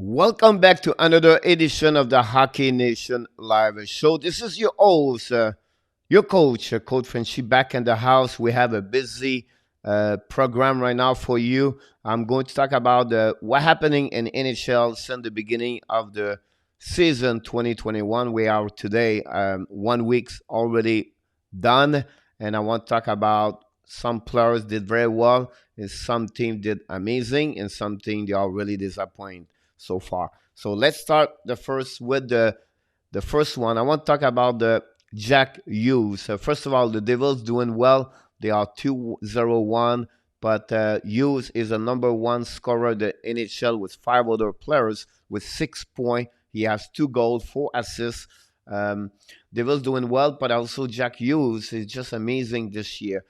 Welcome back to another edition of the Hockey Nation Live Show. This is your host, your coach, Coach Frenchy, back in the house. We have a busy program right now for you. I'm going to talk about what happening in NHL since the beginning of the season 2021. We are today 1 week's already done, and I want to talk about some players did very well, and some team did amazing, and some team they are really disappointed so far. So let's start the first with the first one. I want to talk about the Jack Hughes. First of all, the Devils doing well. They are 2-0-1, but Hughes is a number one scorer in the NHL with five other players with 6 points. He has 2 goals, 4 assists. Devils doing well, but also Jack Hughes is just amazing this year.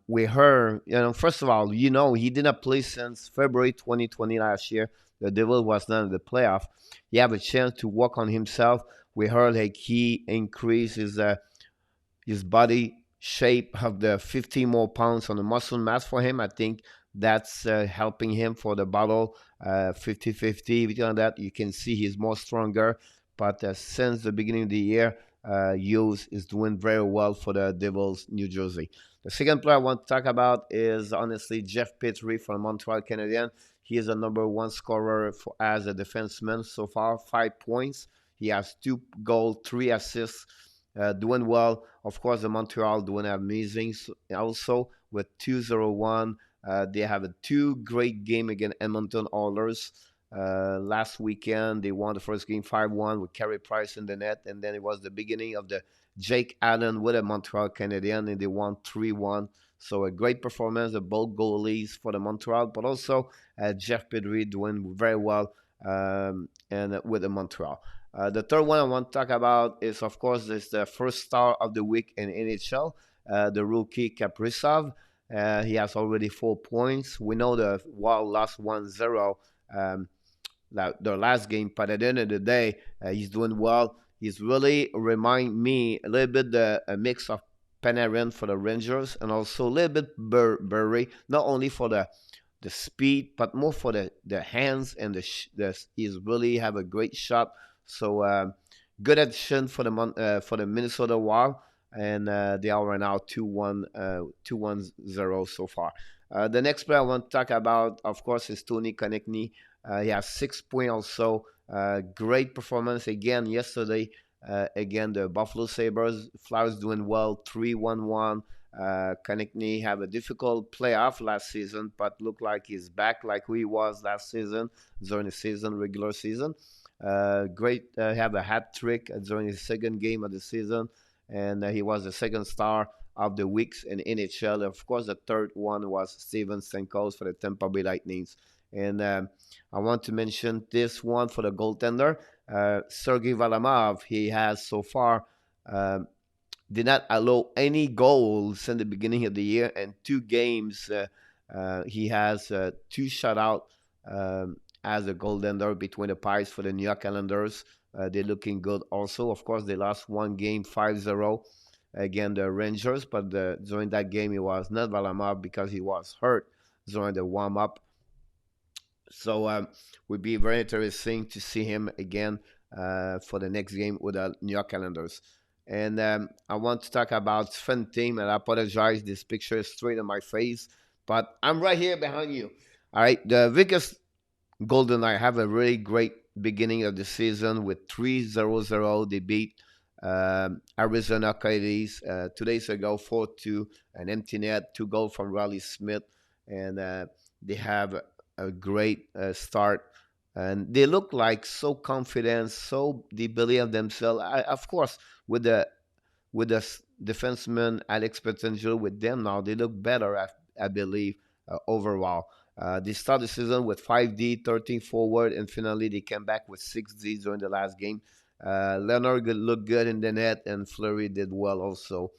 We heard, first of all, he didn't play since February 2020 last year. The Devil was not in the playoff. He have a chance to work on himself. We heard like he increased his body shape of the 50 more pounds on the muscle mass for him. I think that's helping him for the battle 50-50. Everything like that. You can see he's more stronger. But since the beginning of the year, Hughes is doing very well for the Devils, New Jersey. The second player I want to talk about is honestly Jeff Petry from Montreal Canadiens. He is a number one scorer as a defenseman so far, 5 points. He has 2 goals, 3 assists, doing well. Of course, the Montreal doing amazing. Also, with 2-0-1, they have a 2 great game against Edmonton Oilers. Last weekend, they won the first game 5-1 with Carey Price in the net, and then it was the beginning of the Jake Allen with a Montreal Canadian, and they won 3-1. So a great performance of both goalies for the Montreal, but also Jeff Petry doing very well and with the Montreal. The third one I want to talk about is, of course, is the first star of the week in NHL, the rookie Kaprizov. He has already 4 points. We know the Wild lost 1-0 their last game, but at the end of the day, he's doing well. He's really remind me a little bit a mix of Panarin for the Rangers, and also a little bit Burry, not only for the speed, but more for the hands and he's really have a great shot. So good addition for the Minnesota Wild, and they are right now 2-1-0 so far. The next player I want to talk about, of course, is Tony Konechny. He has 6 points also. Great performance again yesterday. Again, the Buffalo Sabres, Flyers doing well, 3-1-1. Konechny have a difficult playoff last season, but look like he's back like he was last season during the regular season. Great, have a hat trick during his second game of the season, and he was the second star of the weeks in NHL. Of course, the third one was Steven Stamkos for the Tampa Bay Lightning. And I want to mention this one for the goaltender, Sergey Valamov. He has so far did not allow any goals in the beginning of the year, and 2 games he has 2 shutout as a goaltender between the Pirates for the New York Islanders. They're looking good also. Of course, they lost 1 game 5-0 against the Rangers, but during that game it was not Valamov because he was hurt during the warm-up. So would be very interesting to see him again for the next game with the New York Islanders. And I want to talk about Sven team, and I apologize, this picture is straight on my face, but I'm right here behind you. All right, the Vegas Golden Knights have a really great beginning of the season with 3-0-0. They beat Arizona Coyotes 2 days ago, 4-2, an empty net, 2 goals from Riley Smith, and they have a great start, and they look like so confident, so they believe themselves. Of course, with the defenseman Alex Petangelo with them now, they look better. I believe overall. They start the season with 5D, 13 forward, and finally they came back with 6D during the last game. Leonard looked good in the net, and Fleury did well also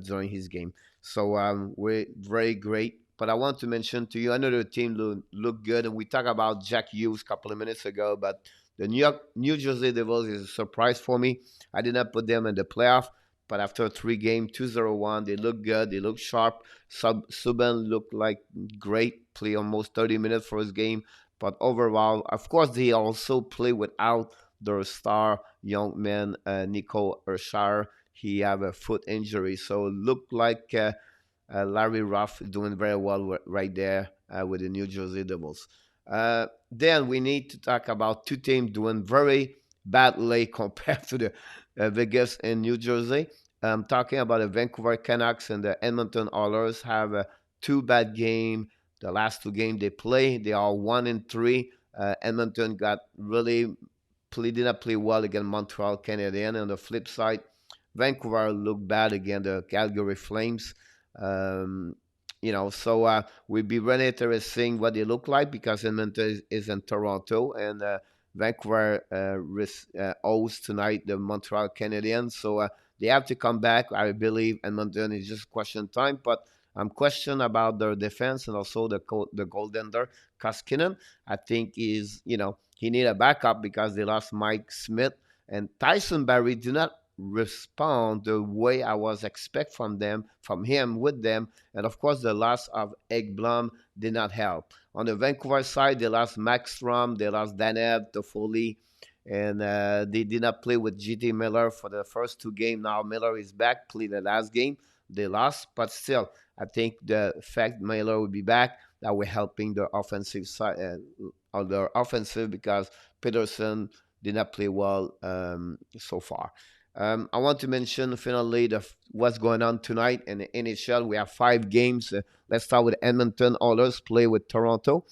during his game. So we're very great. But I want to mention to you another team look good, and we talked about Jack Hughes a couple of minutes ago, but the New Jersey Devils is a surprise for me. I did not put them in the playoff, but after 3 games, 2-0-1, they look good, they look sharp. Subban looked like great, play almost 30 minutes for his game, But overall, of course, they also play without their star young man, Nico Urshire. He have a foot injury, so it looked like Larry Ruff is doing very well right there with the New Jersey Devils. Then we need to talk about two teams doing very badly compared to the Vegas and New Jersey. I'm talking about the Vancouver Canucks and the Edmonton Oilers have two bad games. The last two games they play, they are 1-3. Edmonton got really did not play well against Montreal Canadiens. On the flip side, Vancouver looked bad against the Calgary Flames. Um, so we'll be really interesting what they look like because Edmonton is in Toronto and Vancouver hosts tonight the Montreal Canadiens. So they have to come back. I believe Edmonton is just question time, but I'm questioning about their defense and also the goaltender Koskinen. I think he need a backup because they lost Mike Smith and Tyson Barrie did not respond the way I was expect from him with them. And of course, the loss of Ekblom did not help. On the Vancouver side, they lost Max Strom, they lost Danev, Toffoli, and they did not play with GT Miller for the first two games. Now Miller is back, played the last game. They lost, but still, I think the fact Miller will be back, that we're helping the offensive side, on the offensive because Peterson did not play well so far. I want to mention finally what's going on tonight in the NHL. We have 5 games. Let's start with Edmonton Oilers play with Toronto.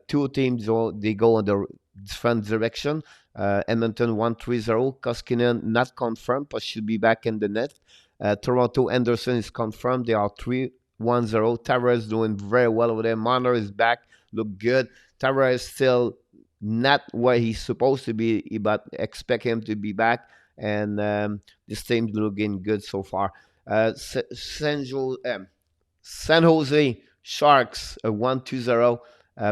Two teams they go in the different direction. Edmonton 1-3-0. Koskinen not confirmed, but should be back in the net. Toronto Anderson is confirmed. They are 3-1-0. Tavares doing very well over there. Marner is back, look good. Tavares still not where he's supposed to be, but expect him to be back. And this team's looking good so far. San Jose Sharks 1-2-0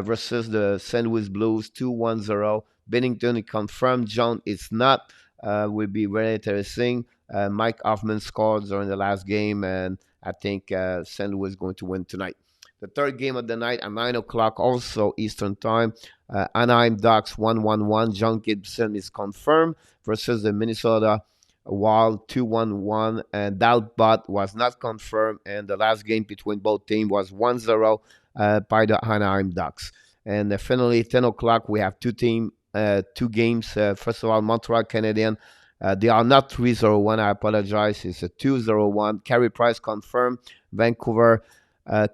versus the St. Louis Blues 2-1-0. Bennington is confirmed. John is not. Will be very interesting. Mike Hoffman scored during the last game, and I think St. Louis is going to win tonight. The third game of the night at 9 o'clock, also Eastern Time. Anaheim Ducks 1-1-1. John Gibson is confirmed versus the Minnesota Wild 2-1-1. And Dalbot was not confirmed. And the last game between both teams was 1-0 by the Anaheim Ducks. And finally, 10 o'clock, we have two games. First of all, Montreal Canadiens. They are not 3-0-1. I apologize. It's a 2-0-1. Carey Price confirmed. Vancouver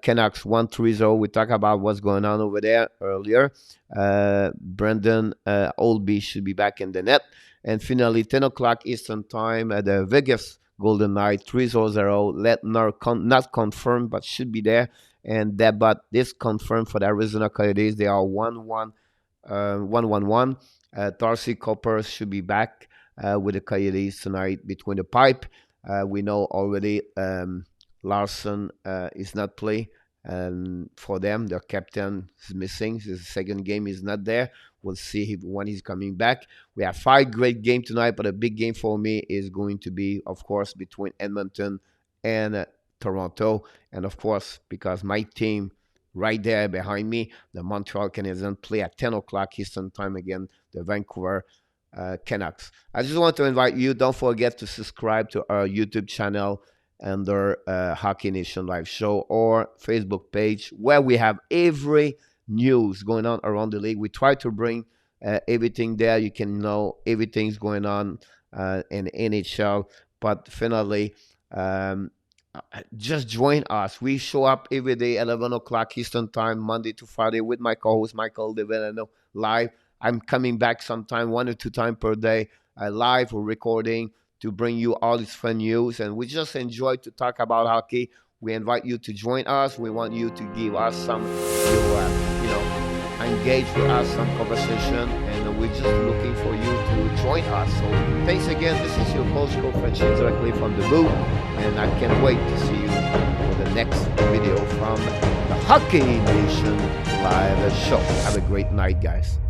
Canucks 1-3-0. We talked about what's going on over there earlier. Brendan Oldby should be back in the net. And finally, 10 o'clock Eastern Time at the Vegas Golden Knight 3-0. Letner not confirmed, but should be there. And that, but this confirmed for the Arizona Coyotes. They are 1-1-1. Darcy Cooper should be back with the Coyotes tonight between the pipe. We know already Larson is not play, and for them, their captain is missing. His second game is not there. We'll see when he's coming back. We have 5 great games tonight, but a big game for me is going to be, of course, between Edmonton and Toronto. And, of course, because my team right there behind me, the Montreal Canadiens, play at 10 o'clock Eastern Time again, the Vancouver Canucks. I just want to invite you, don't forget to subscribe to our YouTube channel under Hockey Nation Live Show or Facebook page where we have every news going on around the league. We try to bring everything there. You can know everything's going on in NHL. But finally, just join us. We show up every day, 11 o'clock Eastern Time, Monday to Friday with my co-host, Michael DeVillano, live. I'm coming back sometime 1 or 2 times per day, live or recording, to bring you all this fun news. And we just enjoy to talk about hockey. We invite you to join us. We want you to give us some, engage with us, some conversation. And we're just looking for you to join us. So thanks again. This is your coach, Coach Frenchy, directly from the booth. And I can't wait to see you for the next video from the Hockey Nation Live Show. Have a great night, guys.